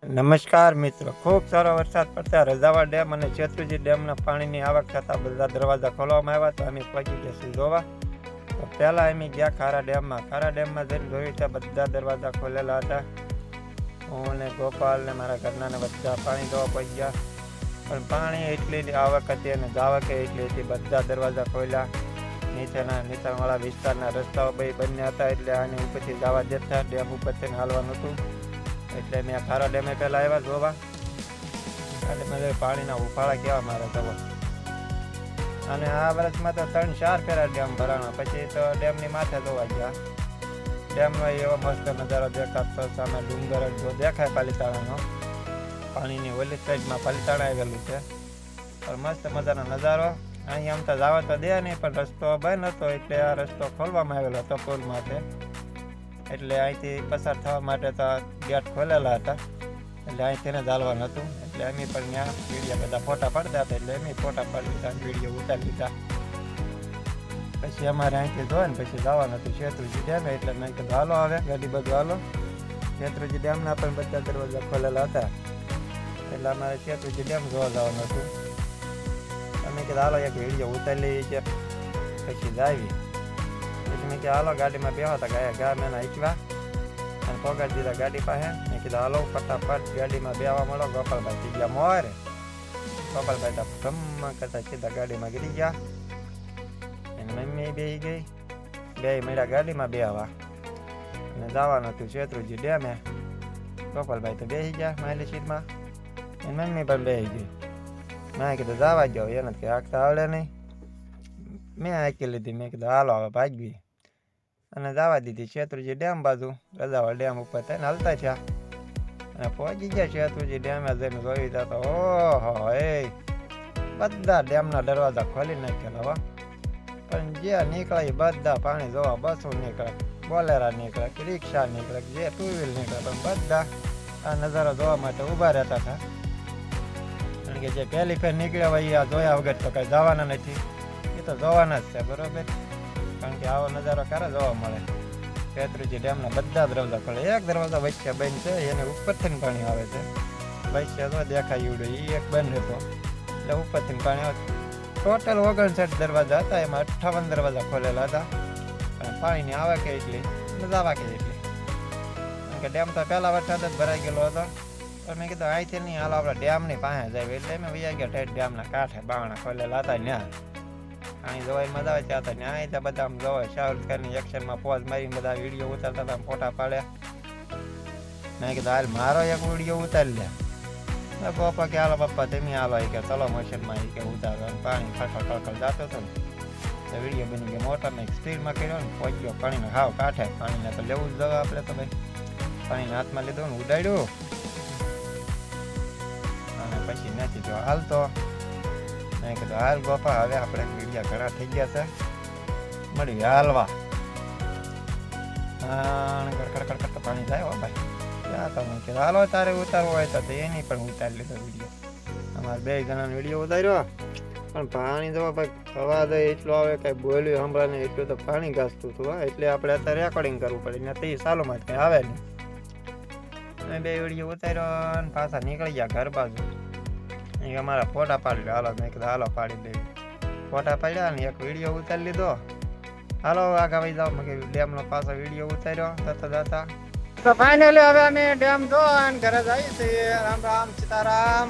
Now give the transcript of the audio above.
નમસ્કાર મિત્રો, ખૂબ સારો વરસાદ પડતા રજાવા ડેમ અને શેત્રુંજી ડેમના પાણીની આવક થતાં બધા દરવાજા ખોલવામાં આવ્યા તો અમે પહોંચી જઈશું જોવા. તો પહેલાં અમે ગયા ખારા ડેમમાં જઈને જોયું ત્યાં બધા દરવાજા ખોલેલા હતા. હું ને ગોપાલ ને મારા ઘરના બધા પાણી જોવા પહોંચી ગયા, પણ પાણી એટલી આવક હતી અને જાવકે એટલી હતી. બધા દરવાજા ખોલ્યા. નીચાણવાળા વિસ્તારના રસ્તાઓ બંને હતા એટલે આની ઉપરથી જવા દેતા, ડેમ ઉપરથી હાલવાનું હતું. એટલે મેં ખારા ડેમે પહેલાં આવ્યા જોવા. એટલે મેં પાણીના ઉફાળા કેવા મારે જવા. અને આ વર્ષમાં તો 3-4 ફેરા ડેમ ભરાણા, પછી તો ડેમની માથે જોવા ગયા. ડેમનો એવો મસ્ત નજારો દેખાતો, સામે ડુંગર જો દેખાય પાલીતાણાનો. પાણીની ઓલી સાઈડમાં પાલીતાણા આવેલું છે, પણ મસ્ત મજાનો નજારો. અહીં આમ તો જવા તો દે નહીં, પણ રસ્તો બંધ હતો એટલે આ રસ્તો ખોલવામાં આવેલો હતો પુલ માટે. એટલે અહીંથી પસાર થવા માટે તો ગેટ ખોલેલા હતા, એટલે અહીંથી ને ચાલવાનું હતું. એટલે અમે પણ ત્યાં વિડીયો બધા ફોટા પાડતા હતા, એટલે અમે ફોટા પાડી લીધા, વિડીયો ઉતારી લીધા. પછી અમારે અહીંથી જોવા ને પછી જવાનું હતું શેત્રુંજી ડેમે. એટલે મેં કીધું હાલો આવે ગાડી બધું હાલો. શેત્રુંજી ડેમના પણ બધા દરવાજા ખોલેલા હતા, એટલે અમારે શેત્રુંજી ડેમ જોવા જવાનું હતું. અમે કીધું હાલો એક વિડીયો ઉતારી લઈએ છે પછી જાવી. પછી મેં કીધું હાલો ગાડીમાં બેહો હતા, ગયા મેં હાંચવા અને પગાડી દીધા ગાડી પાસે. મેં કીધું હાલો ફટાફટ ગાડીમાં બેહવા મળો. ગોપાલભાઈ થઈ ગયા મોર. ગોપાલભાઈ તો ગમમાં કરતા સીધા ગાડીમાં ગીરી ગયા. અને મમ્મી બેસી ગઈ, બે મળ્યા ગાડીમાં બેહવા અને જવાનું હતું શેત્રુંજી ડેમે. ગોપાલભાઈ તો બેસી ગયા મારી સીટમાં, અને મમ્મી પણ બેસી ગઈ. મેં કીધું જવા જાઓ, એને કંઈ હાંકતા આવડે નહીં. મેં હાંકી લીધી. મેં કીધું હાલો હવે ભાગવી અને જવા દીધી શેત્રુંજી ડેમ બાજુ. રજાવા ડેમ ઉપર થઈને હાલતા થયા અને પહોંચી ગયા શેત્રુંજી ડેમે. જઈને જોઈ હતા તો ઓહો એ બધા ડેમના દરવાજા ખોલી નાખેલા હો. પણ જે નીકળે એ બધા પાણી જોવા. બસો નીકળે, બોલેરા નીકળે, રિક્ષા નીકળે, જે ટુ વ્હીલ નીકળે, પણ બધા આ નજારો જોવા માટે ઊભા રહેતા હતા. કારણ કે જે પહેલી ફેર નીકળ્યા હોય આ જોયા વગર તો કંઈ જવાના નથી. એ તો જોવાના જ છે બરોબર, કારણ કે આવો નજારો ક્યારે જોવા મળે. શેત્રુંજી ડેમના બધા દરવાજા ખોલે. એક દરવાજા વચ્ચે બંધ છે, એને ઉપરથી પાણી આવે છે. વચ્ચે તો દેખાય એવડું એ એક બંધ હતો, એટલે ઉપરથી પાણી આવે. ટોટલ 59 દરવાજા હતા, એમાં 58 દરવાજા ખોલેલા હતા. અને પાણીની આવક એટલી જાવા કે એટલી, કારણ કે ડેમ તો પહેલા વરસાદ જ ભરાઈ ગયેલો હતો. પણ મેં કીધું અહીંથી નહીં હાલો આપણે ડેમની પાસે જાય. એટલે અમે વૈયા ગયા ઠેઠ ડેમના કાંઠે બાવણા ખોલેલા હતા ત્યાં. અહીં જોવાની મજા આવે ત્યાં હતા. ત્યાં ત્યાં બધા આમ જોવે શાહરુખ ખાનની એક્શનમાં પોઝ મારીને બધા વિડીયો ઉતારતા હતા, ફોટા પાડ્યા. મેં કીધું હાલ મારો એક વિડીયો ઉતારી લે. પપ્પા કે હાલો પપ્પા તમે હાલો કે ચલો મશીનમાં કે ઉતારો. પાણી ખળખળ જતો હતો ને તો વિડીયો બની ગયો મોટા. મેં સ્પીડમાં કર્યો ને પહોંચી ગયો પાણીનો હાવ કાંઠે. પાણીને તો લેવું જ જવા આપણે તો ભાઈ. પાણીને હાથમાં લીધું ને ઉડાડ્યું અને પછી નથી જો હાલતો. મેં કીધું હાલ ગોપા હવે આપણે વિડીયા ઘણા થઈ ગયા છે, મળી હાલવા. કડકડ પાણી જાય હો ભાઈ. ત્યાં તો મેં કીધું હાલો તારે ઉતારવો હોય તો એની પણ ઉતારી લીધો વિડીયો. અમારે 2 જણાનો વિડીયો ઉતાર્યો, પણ પાણી તો ભાઈ અવાજ એટલો આવે કંઈ બોલ્યું સંભળાય ને એટલું તો પાણી ઘાસતું હતું. એટલે આપણે અત્યારે રેકોર્ડિંગ કરવું પડે ને તે સાલુમાં જ કંઈ આવે નહીં. અમે 2 વિડીયો ઉતાર્યો અને પાછા નીકળી ગયા ઘર બાજુ. અમારા ફોટા પાડી લો હાલો. મેં કીધું હાલો પાડી લેવી. ફોટા પાડ્યા ને એક વિડીયો ઉતારી લીધો. હાલો આગળ વહી જાઓ. મેં ડેમનો પાછો વિડીયો ઉતાર્યો જતા. તો ફાઇનલી હવે અમે ડેમ જો ઘરે જઈએ છીએ. રામ રામ સીતારામ.